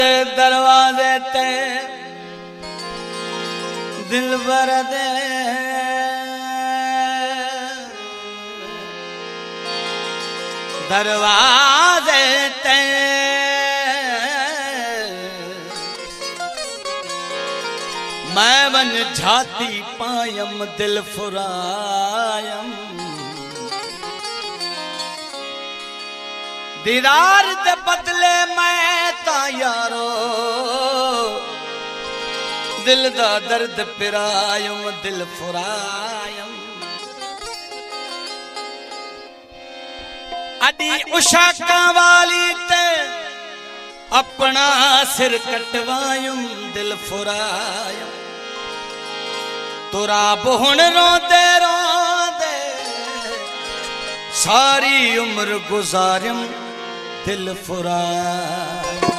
दरवाजे ते दिल भर दे दरवाजे ते मैं बन झाती पायम दिल फुरायम दीदार दे बदले मैं ता यारो दिल दा दर्द पिरायम दिल फुरायम अडी उशाका वाली ते अपना सिर कटवायम दिल फुरायम तुरा बुहण रोंदे रोंदे सारी उम्र गुजारिम दिल फुरायम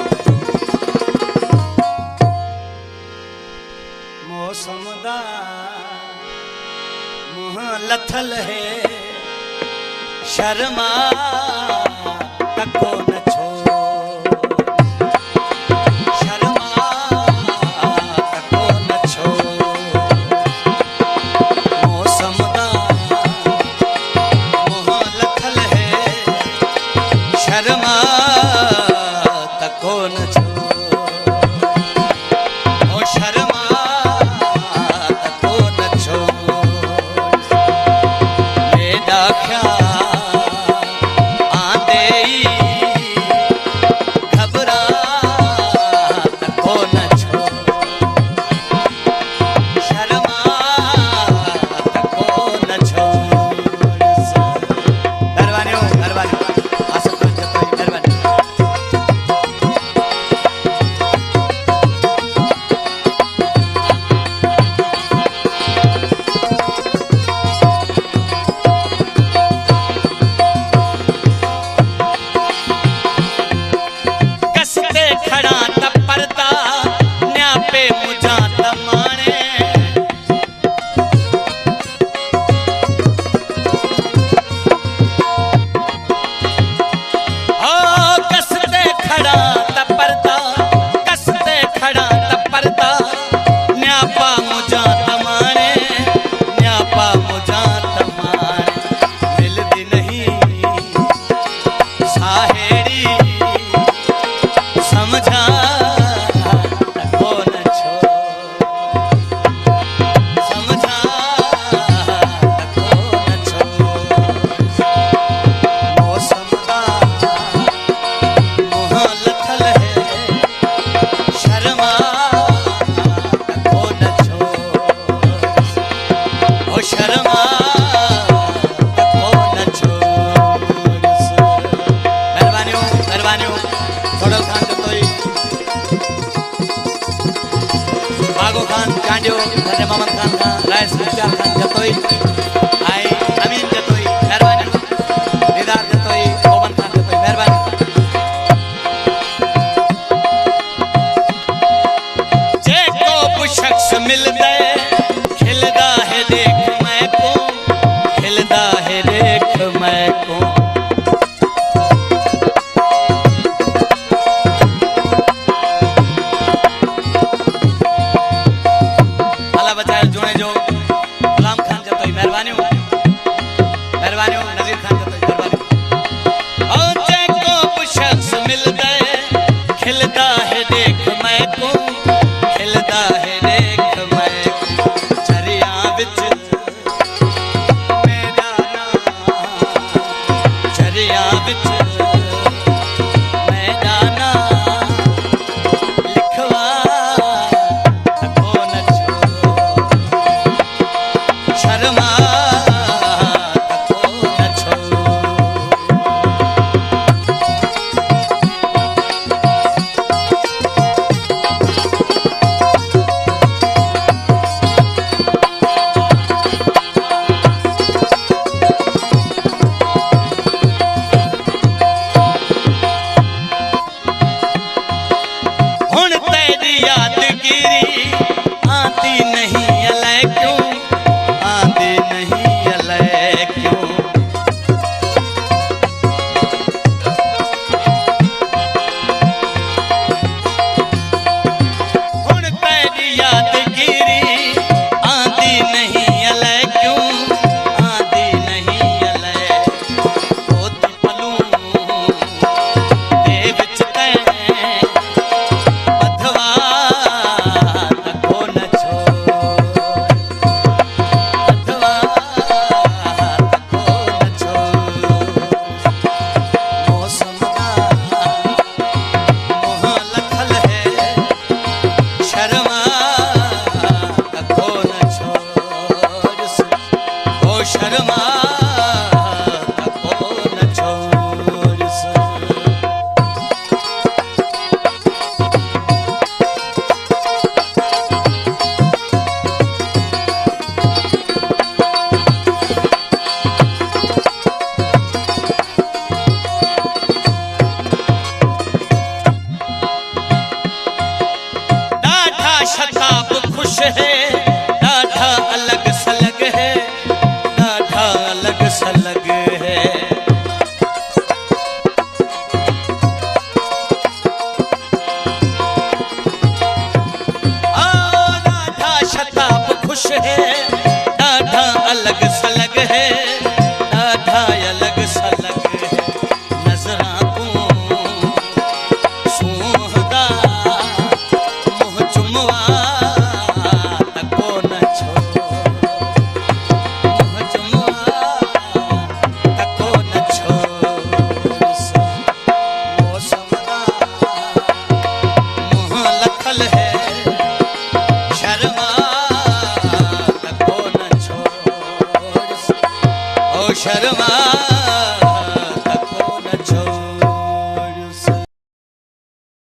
मौसम दा मुँह लथल है शर्मा तको न छोड़ शर्मा तको न छोड़ मौसम दा मुँह लथल है शर्मा तको न छोड़ है ॾाढा अलग सलग है ॾाढा अलग सलग है नज़रां को सूंहदा मुंह चुमवा तको न छो मुंह चुमवा तको न छो मौसम दा मुंह लखल है शर्मा तको न छोड़ ओ शर्मा